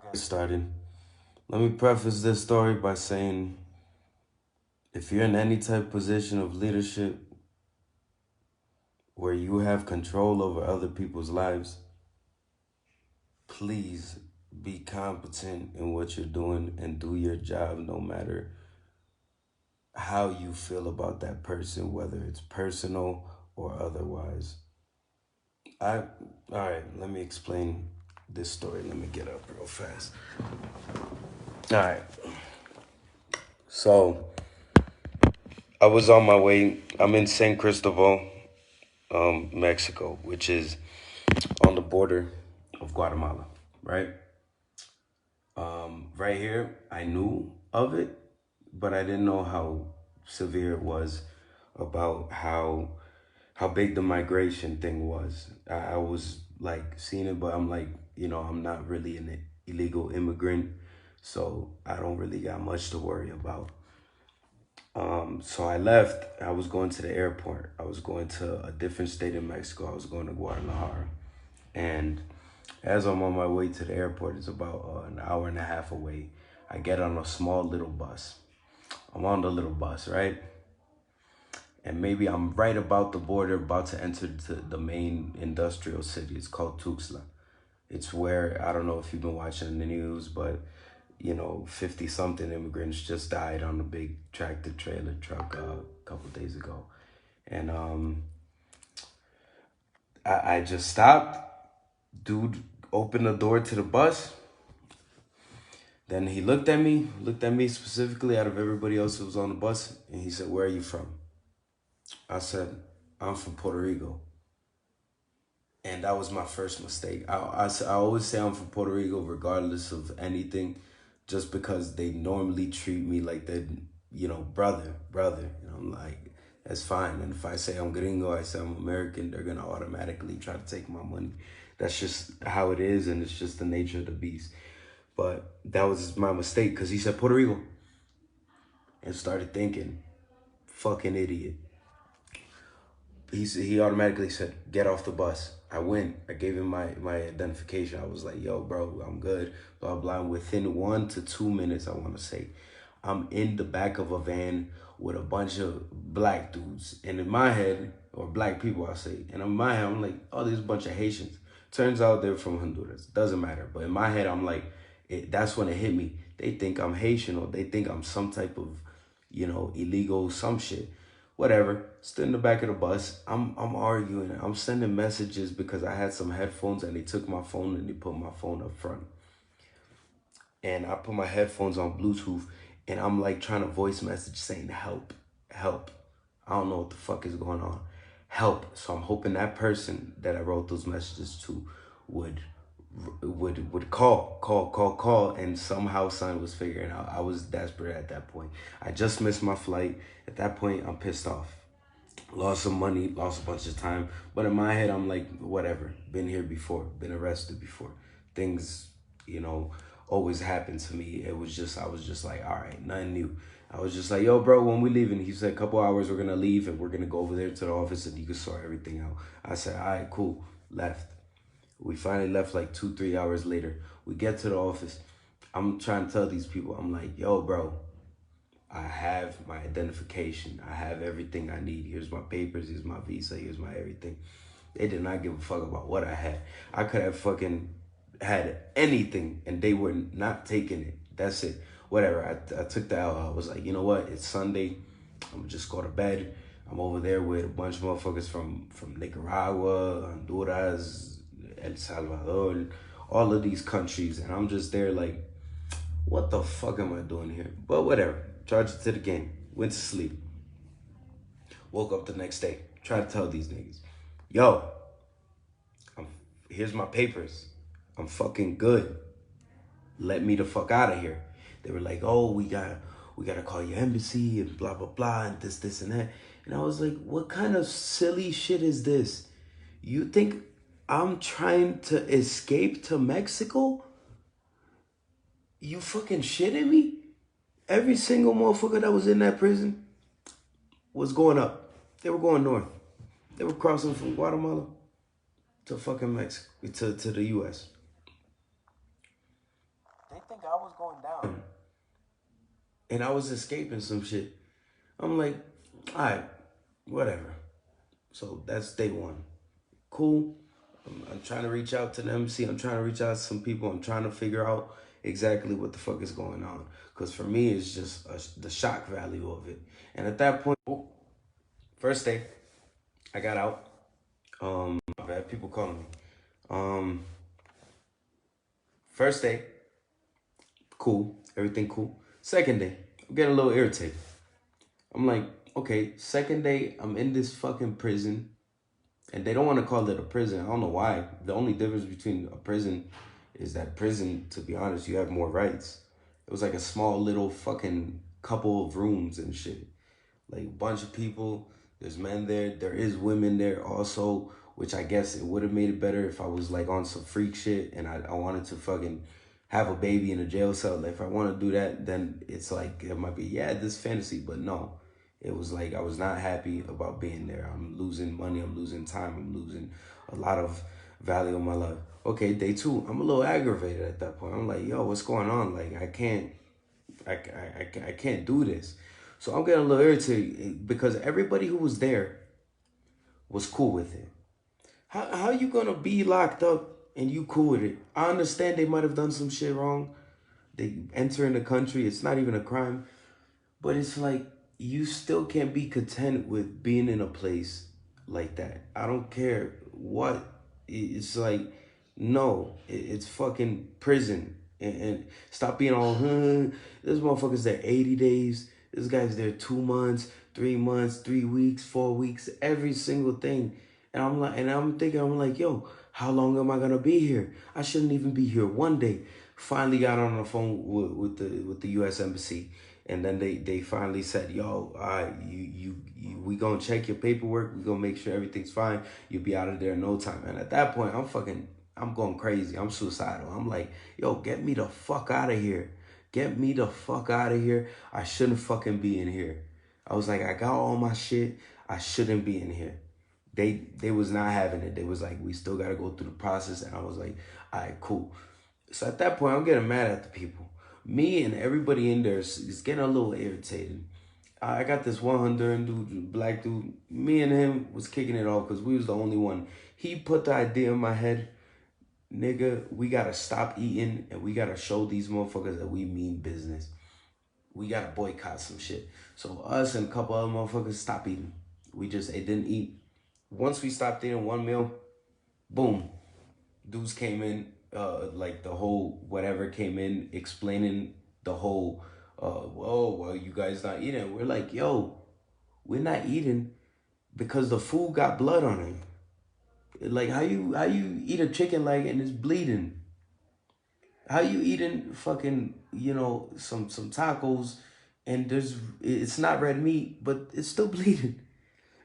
Get started. Let me preface this story by saying if you're in any type of position of leadership where you have control over other people's lives, please be competent in what you're doing and do your job no matter how you feel about that person, whether it's personal or otherwise. All right, let me explain this story. Let me get up real fast. All right. So I was on my way. I'm in San Cristobal, Mexico, which is on the border of Guatemala, right? Right here, I knew of it, but I didn't know how severe it was about how big the migration thing was. I was like seeing it, but I'm like, I'm not really an illegal immigrant, so I don't really got much to worry about. So I left. I was going to the airport. I was going to a different state in Mexico. I was going to Guadalajara. And as I'm on my way to the airport, it's about an hour and a half away. I get on a small little bus. I'm on the little bus, right? And maybe I'm right about the border, about to enter the main industrial city. It's called Tuxtla. It's where, I don't know if you've been watching the news, but 50 something immigrants just died on a big tractor trailer truck a couple days ago. And I just stopped. Dude opened the door to the bus. Then he looked at me specifically out of everybody else who was on the bus, and he said, "Where are you from?" I said, "I'm from Puerto Rico." And that was my first mistake. I always say I'm from Puerto Rico regardless of anything, just because they normally treat me like they're, brother. I'm like, that's fine. And if I say I'm gringo, I say I'm American, they're going to automatically try to take my money. That's just how it is, and it's just the nature of the beast. But that was my mistake because he said Puerto Rico and started thinking, fucking idiot. He automatically said, "Get off the bus." I went. I gave him my identification. I was like, "Yo, bro, I'm good." Blah blah. And within 1 to 2 minutes, I want to say, I'm in the back of a van with a bunch of black dudes. And in my head, or black people, I say, and in my head, I'm like, "Oh, there's a bunch of Haitians." Turns out they're from Honduras. Doesn't matter. But in my head, I'm like, that's when it hit me. They think I'm Haitian, or they think I'm some type of, illegal some shit. Whatever. Stood in the back of the bus. I'm arguing. I'm sending messages because I had some headphones and they took my phone and they put my phone up front. And I put my headphones on Bluetooth and I'm like trying to voice message saying help, help. I don't know what the fuck is going on. Help. So I'm hoping that person that I wrote those messages to would call, and somehow something was figuring out. I was desperate at that point. I just missed my flight. At that point, I'm pissed off. Lost some money, lost a bunch of time. But in my head, I'm like, whatever. Been here before, been arrested before. Things, always happen to me. I was just like, all right, nothing new. I was just like, yo, bro, when we leaving? He said, a couple hours, we're going to leave and we're going to go over there to the office and you can sort everything out. I said, all right, cool. Left. We finally left like 2, 3 hours later. We get to the office. I'm trying to tell these people, I'm like, yo, bro, I have my identification. I have everything I need. Here's my papers. Here's my visa. Here's my everything. They did not give a fuck about what I had. I could have fucking had anything and they were not taking it. That's it. Whatever. I took the L. I was like, you know what? It's Sunday. I'm gonna just go to bed. I'm over there with a bunch of motherfuckers from Nicaragua, Honduras, El Salvador, all of these countries. And I'm just there like, what the fuck am I doing here? But whatever. Charged it to the game. Went to sleep. Woke up the next day. Tried to tell these niggas, yo, here's my papers. I'm fucking good. Let me the fuck out of here. They were like, oh, we gotta call your embassy and blah blah blah and this and that. And I was like, what kind of silly shit is this? You think I'm trying to escape to Mexico? You fucking shitting me? Every single motherfucker that was in that prison was going up. They were going north. They were crossing from Guatemala to fucking Mexico, to the US. I was going down and I was escaping some shit. I'm like, all right, whatever. So that's day one. Cool. I'm trying to reach out to them. See, I'm trying to reach out to some people. I'm trying to figure out exactly what the fuck is going on. Because for me, it's just the shock value of it. And at that point, first day, I got out. I had people calling me. Um, First day, cool. Everything cool. Second day, I'm getting a little irritated. I'm like, okay, second day, I'm in this fucking prison. And they don't want to call it a prison. I don't know why. The only difference between a prison is that prison, to be honest, you have more rights. It was like a small little fucking couple of rooms and shit. Like a bunch of people. There's men there. There is women there also, which I guess it would have made it better if I was like on some freak shit and I wanted to fucking have a baby in a jail cell. Like, if I want to do that, then it's like, it might be, yeah, this fantasy, but no. It was like I was not happy about being there. I'm losing money. I'm losing time. I'm losing a lot of value in my life. Okay, day two, I'm a little aggravated at that point. I'm like, yo, what's going on? Like, I can't do this. So I'm getting a little irritated because everybody who was there was cool with it. How you gonna be locked up and you cool with it? I understand they might have done some shit wrong. They enter in the country. It's not even a crime. But it's like, you still can't be content with being in a place like that. I don't care what. It's like, no, it's fucking prison. And stop being all, this motherfucker's there 80 days. This guy's there 2 months, 3 months, 3 weeks, 4 weeks, every single thing. And I'm like, and I'm thinking, I'm like, yo, how long am I gonna be here? I shouldn't even be here one day. Finally got on the phone with the U.S. Embassy. And then they finally said, yo, we gonna check your paperwork. We gonna make sure everything's fine. You'll be out of there in no time. And at that point, I'm going crazy. I'm suicidal. I'm like, yo, get me the fuck out of here. Get me the fuck out of here. I shouldn't fucking be in here. I was like, I got all my shit. I shouldn't be in here. They was not having it. They was like, we still gotta go through the process. And I was like, all right, cool. So at that point, I'm getting mad at the people. Me and everybody in there is getting a little irritated. I got this one Honduran dude, black dude. Me and him was kicking it off because we was the only one. He put the idea in my head, nigga, we gotta stop eating and we gotta show these motherfuckers that we mean business. We gotta boycott some shit. So us and a couple other motherfuckers stopped eating. It didn't eat. Once we stopped eating one meal, boom, dudes came in, like the whole whatever came in explaining the whole, whoa, well, you guys not eating. We're like, yo, we're not eating because the food got blood on it. Like, how you eat a chicken leg and it's bleeding? How you eating fucking, some tacos and it's not red meat, but it's still bleeding.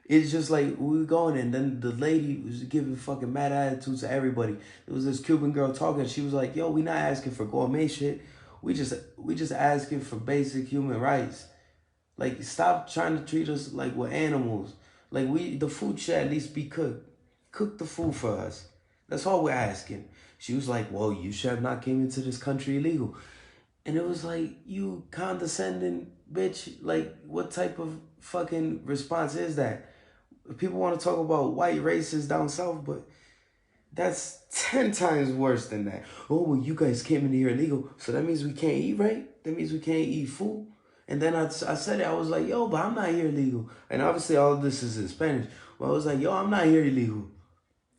It's just like, we were going, and then the lady was giving fucking mad attitudes to everybody. There was this Cuban girl talking. She was like, yo, we not asking for gourmet shit. We just asking for basic human rights. Like, stop trying to treat us like we're animals. Like, the food should at least be cooked. Cook the food for us. That's all we're asking. She was like, well, you should have not came into this country illegal. And it was like, you condescending bitch. Like, what type of fucking response is that? People want to talk about white racists down south, but that's 10 times worse than that. Oh, well, you guys came in here illegal, so that means we can't eat, right? That means we can't eat food. And then I said it, I was like, yo, but I'm not here illegal. And obviously all of this is in Spanish. But I was like, yo, I'm not here illegal.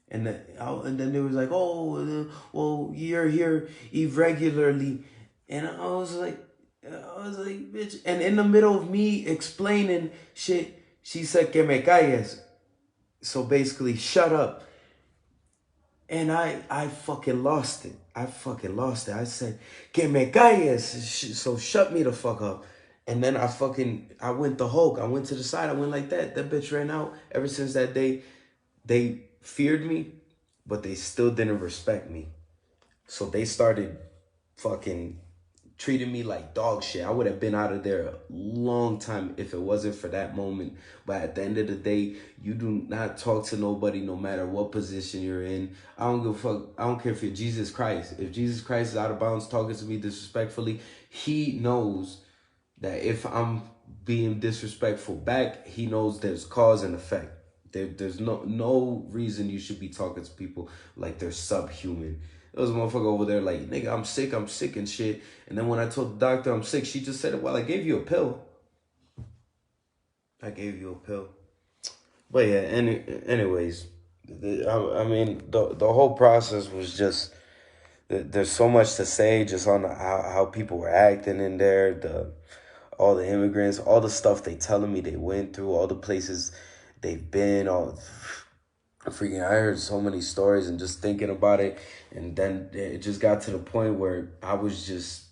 And then they was like, oh, well, you're here irregularly. And I was like, bitch. And in the middle of me explaining shit, she said, que me calles. So basically, shut up. And I fucking lost it. I I said, que me calles. So shut me the fuck up. And then I went the Hulk. I went to the side. I went like that. That bitch ran out. Ever since that day, they feared me, but they still didn't respect me. So they started fucking treated me like dog shit. I would have been out of there a long time if it wasn't for that moment. But at the end of the day, you do not talk to nobody no matter what position you're in. I don't give a fuck. I don't care if you're Jesus Christ. If Jesus Christ is out of bounds talking to me disrespectfully, he knows that if I'm being disrespectful back, he knows there's cause and effect. There's no reason you should be talking to people like they're subhuman. There was a motherfucker over there like, nigga, I'm sick and shit. And then when I told the doctor I'm sick, she just said, well, I gave you a pill. I gave you a pill. But yeah, anyways, I mean, the whole process was just, there's so much to say just on how people were acting in there, all the immigrants, all the stuff they telling me they went through, all the places they've been, all freaking. I heard so many stories and just thinking about it, and then it just got to the point where I was just,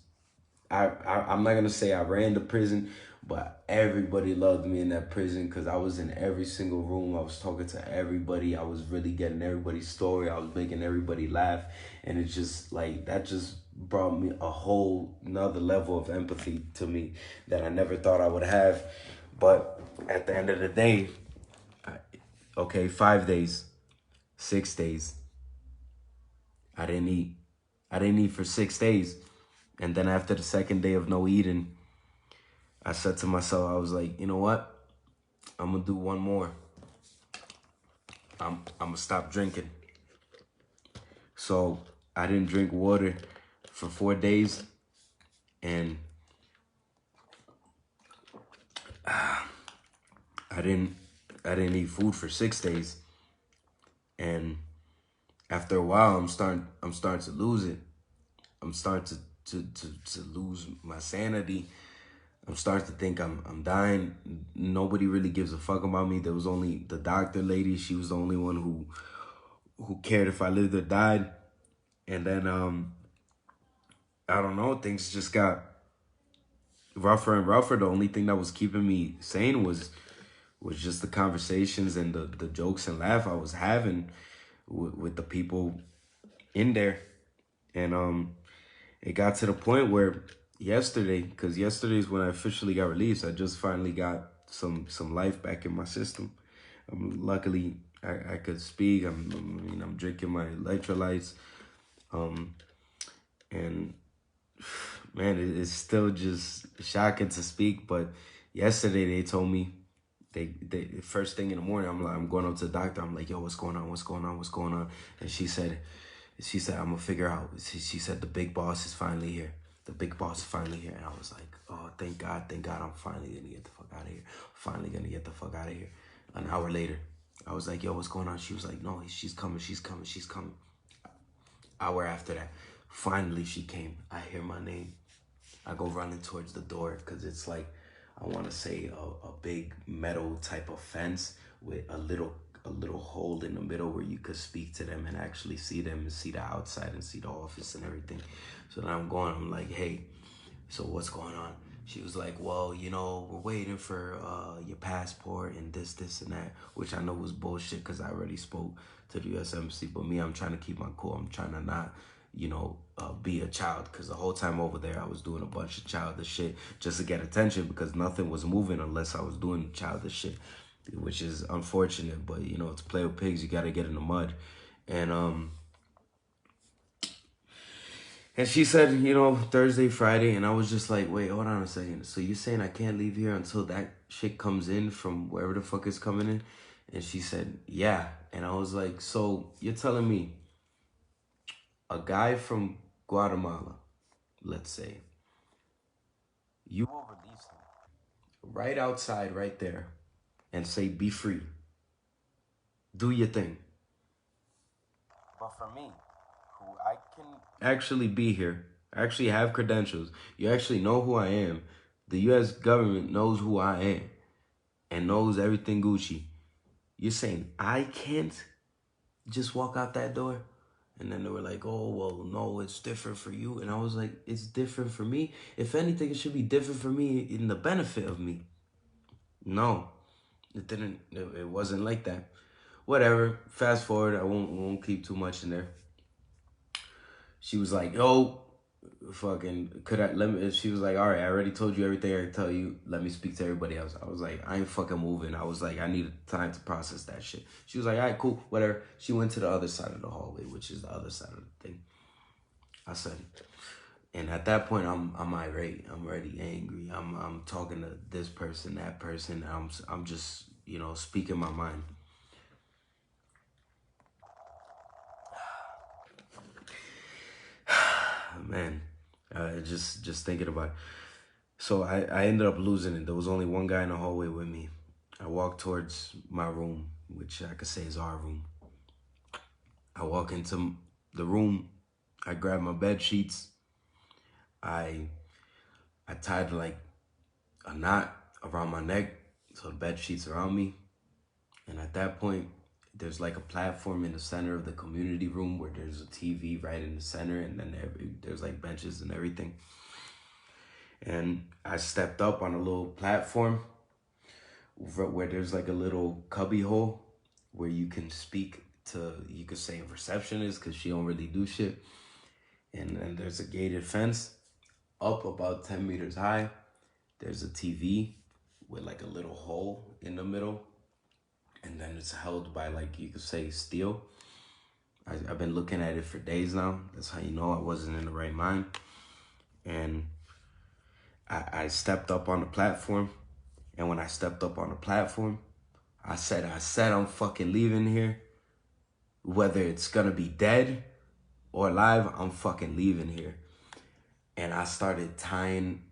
I'm not gonna say I ran to prison, but everybody loved me in that prison because I was in every single room. I was talking to everybody. I was really getting everybody's story. I was making everybody laugh, and it just like that just brought me a whole another level of empathy to me that I never thought I would have. But at the end of the day, okay, 5 days, 6 days, I didn't eat. I didn't eat for 6 days. And then after the second day of no eating, I said to myself, I was like, you know what? I'm gonna do one more. I'm gonna stop drinking. So I didn't drink water for 4 days, and I didn't I didn't eat food for 6 days. And after a while, I'm starting to lose it. I'm starting to lose my sanity. I'm starting to think I'm dying. Nobody really gives a fuck about me. There was only the doctor lady. She was the only one who cared if I lived or died. And then I don't know, things just got rougher and rougher. The only thing that was keeping me sane was just the conversations and the jokes and laugh I was having with the people in there. And it got to the point where yesterday, because yesterday is when I officially got released, I just finally got some life back in my system. Luckily, I could speak. I'm drinking my electrolytes. And man, it's still just shocking to speak. But yesterday they told me, they first thing in the morning, I'm going up to the doctor. I'm like, yo, what's going on? What's going on? What's going on? And she said, I'm gonna figure out. She said the big boss is finally here. The big boss is finally here. And I was like, oh, thank God, I'm finally gonna get the fuck out of here. Finally gonna get the fuck out of here. An hour later, I was like, yo, what's going on? She was like, no, she's coming. Hour after that, finally she came. I hear my name. I go running towards the door because it's like, I want to say a big metal type of fence with a little hole in the middle where you could speak to them and actually see them and see the outside and see the office and everything. So then I'm like, hey, so what's going on? She was like, well, we're waiting for your passport and this and that, which I know was bullshit because I already spoke to the U.S. Embassy. But me, I'm trying to keep my cool. I'm trying to not, be a child, because the whole time over there, I was doing a bunch of childish shit just to get attention because nothing was moving unless I was doing childish shit, which is unfortunate. But, to play with pigs, you got to get in the mud. And she said, Thursday, Friday, and I was just like, wait, hold on a second. So you saying I can't leave here until that shit comes in from wherever the fuck is coming in? And she said, yeah. And I was like, so you're telling me a guy from Guatemala, let's say, you will release him right outside, right there, and say, be free. Do your thing. But for me, who I can actually be here, actually have credentials, you actually know who I am, the U.S. government knows who I am and knows everything Gucci. You're saying I can't just walk out that door? And then they were like, oh, well, no, it's different for you. And I was like, it's different for me? If anything, it should be different for me in the benefit of me. No, it didn't. It wasn't like that. Whatever. Fast forward. I won't keep too much in there. She was like, yo, fucking, could I let me? She was like, all right, I already told you everything I can tell you. Let me speak to everybody else. I was like, I ain't fucking moving. I was like, I needed time to process that shit. She was like, all right, cool, whatever. She went to the other side of the hallway, which is the other side of the thing. I said, and at that point, I'm irate. I'm already angry. I'm talking to this person, that person. I'm just speaking my mind. Man, just thinking about it. So I ended up losing it. There was only one guy in the hallway with me. I walked towards my room, which I could say is our room. I walk into the room. I grab my bed sheets. I I tied like a knot around my neck, so the bed sheets around me. And at that point, there's like a platform in the center of the community room where there's a TV right in the center, and then there's like benches and everything. And I stepped up on a little platform where there's like a little cubby hole where you can speak to, you could say, a receptionist, because she don't really do shit. And then there's a gated fence up about 10 meters high. There's a TV with like a little hole in the middle. And then it's held by, like, you could say, steel. I've been looking at it for days now. That's how you know I wasn't in the right mind. And I stepped up on the platform. And when I stepped up on the platform, I said I'm fucking leaving here. Whether it's gonna be dead or alive, I'm fucking leaving here. And I started tying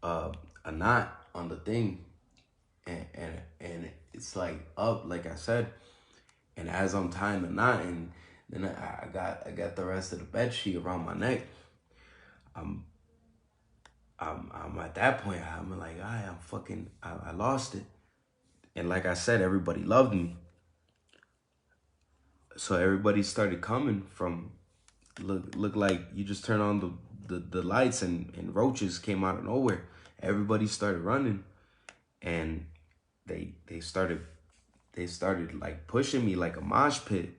a knot on the thing. And it's like up, like I said. And as I'm tying the knot, and then I got the rest of the bed sheet around my neck. I'm at that point. I'm like, I lost it. And like I said, everybody loved me. So everybody started coming from, look like you just turn on the lights, and roaches came out of nowhere. Everybody started running, and they started like pushing me like a mosh pit.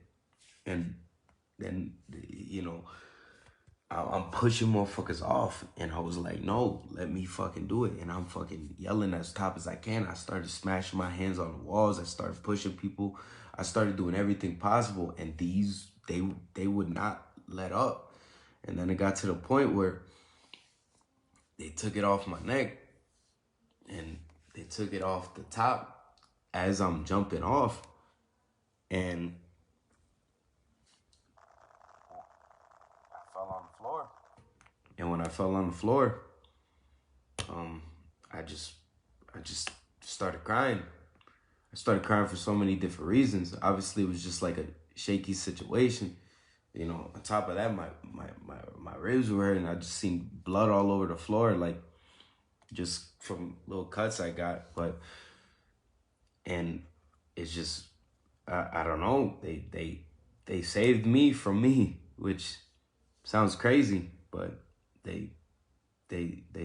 And then I'm pushing motherfuckers off, and I was like, no, let me fucking do it. And I'm fucking yelling as top as I can. I started smashing my hands on the walls. I started pushing people. I started doing everything possible, and they would not let up. And then it got to the point where they took it off my neck, and they took it off the top as I'm jumping off. And I fell on the floor. And when I fell on the floor, I just started crying. I started crying for so many different reasons. Obviously, it was just like a shaky situation. On top of that, my ribs were hurting. I just seen blood all over the floor, like just from little cuts I got. And it's just, I don't know. They saved me from me, which sounds crazy, but they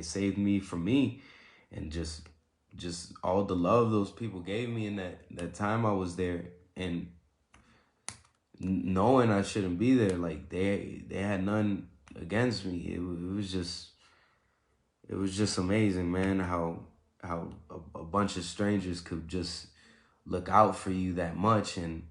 saved me from me. And just all the love those people gave me in that time I was there, and knowing I shouldn't be there, like they had none against me. It was just amazing, man, how a bunch of strangers could just look out for you that much. And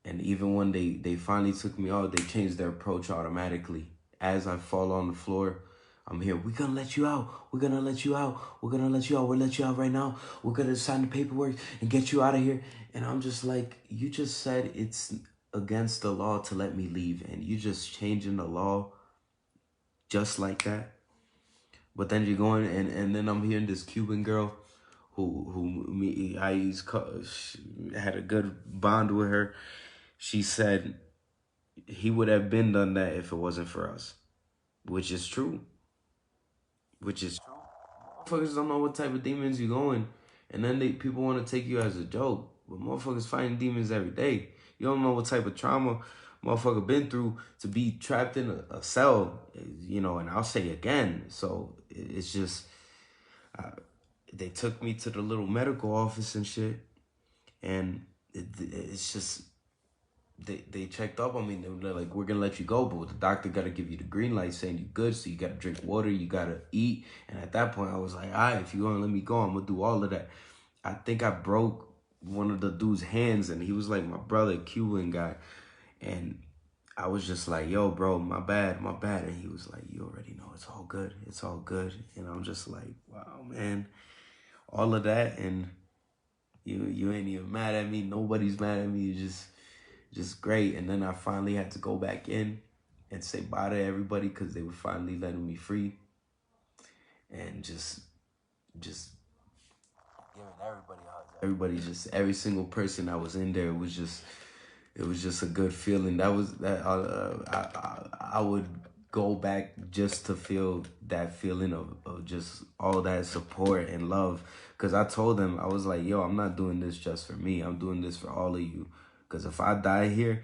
even when they finally took me out, they changed their approach automatically. As I fall on the floor, I'm here. We're going to let you out. We're going to let you out. We're going to let you out. We'll let you out right now. We're going to sign the paperwork and get you out of here. And I'm just like, you just said it's against the law to let me leave. And you just changing the law just like that. But then you're going, and then I'm hearing this Cuban girl I had a good bond with her. She said he would have been done that if it wasn't for us, which is true. Which is true. Motherfuckers don't know what type of demons you going, and then people want to take you as a joke. But motherfuckers fighting demons every day. You don't know what type of trauma motherfucker been through to be trapped in a cell, and I'll say again. So it's just, they took me to the little medical office and shit, and it's just, they checked up on me. And they're like, we're gonna let you go, but the doctor gotta give you the green light saying you good. So you gotta drink water, you gotta eat. And at that point, I was like, all right, if you gonna let me go, I'm gonna do all of that. I think I broke one of the dude's hands, and he was like my brother, Cuban guy, and I was just like, yo, bro, my bad, my bad. And he was like, you already know, it's all good, it's all good. And I'm just like, wow, man, all of that, and you ain't even mad at me. Nobody's mad at me. You just great. And then I finally had to go back in and say bye to everybody because they were finally letting me free, and just giving everybody hugs. Everybody, just every single person that was in there was just, it was just a good feeling. That was that I would go back just to feel that feeling of just all that support and love. Cause I told them, I was like, yo, I'm not doing this just for me. I'm doing this for all of you. Cause if I die here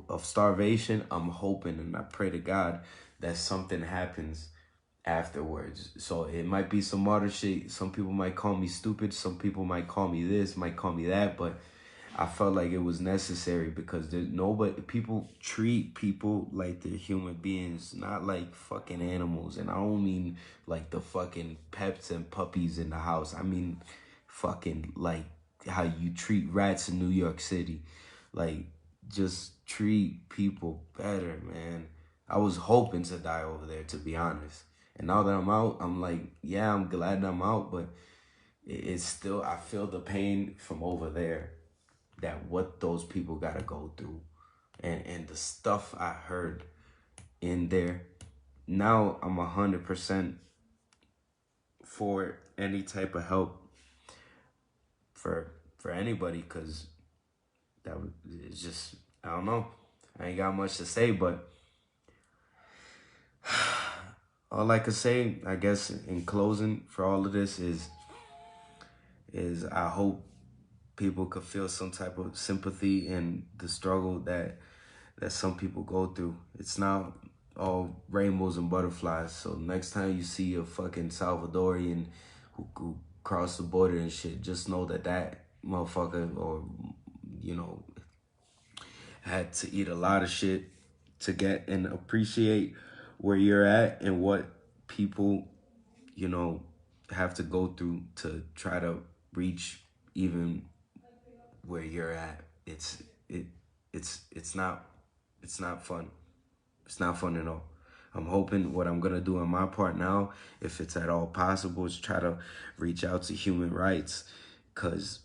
of starvation, I'm hoping and I pray to God that something happens afterwards. So it might be some other shit. Some people might call me stupid. Some people might call me this, might call me that. But I felt like it was necessary because there's nobody. People treat people like they're human beings, not like fucking animals. And I don't mean like the fucking pets and puppies in the house. I mean fucking like how you treat rats in New York City. Like, just treat people better, man. I was hoping to die over there, to be honest. And now that I'm out, I'm like, yeah, I'm glad I'm out, but it's still, I feel the pain from over there, that what those people gotta go through, and the stuff I heard in there. Now I'm 100% for any type of help for anybody, cause that was, it's just, I don't know. I ain't got much to say, but all I could say, I guess, in closing for all of this is I hope people could feel some type of sympathy in the struggle that some people go through. It's not all rainbows and butterflies. So next time you see a fucking Salvadorian who crossed the border and shit, just know that that motherfucker, or you know, had to eat a lot of shit to get and appreciate where you're at and what people, you know, have to go through to try to reach even where you're at. It it's not, it's not fun. It's not fun at all. I'm hoping what I'm gonna do on my part now, if it's at all possible, is try to reach out to human rights, cause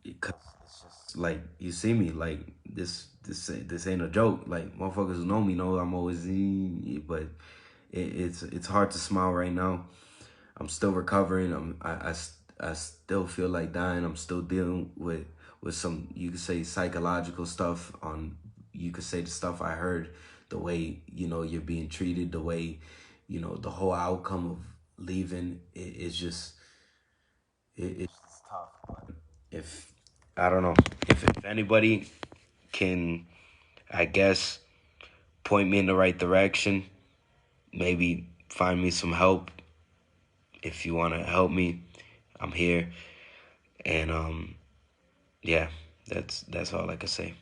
because it's just like, you see me like this ain't a joke. Like, motherfuckers who know me know I'm always but it's hard to smile right now. I'm still recovering. I still feel like dying. I'm still dealing with some, you could say, psychological stuff. On, you could say, the stuff I heard, the way, you know, you're being treated, the way, you know, the whole outcome of leaving. It's just it's tough. But if, I don't know, if anybody can, I guess, point me in the right direction, maybe find me some help. If you want to help me, I'm here. And yeah, that's all I can say.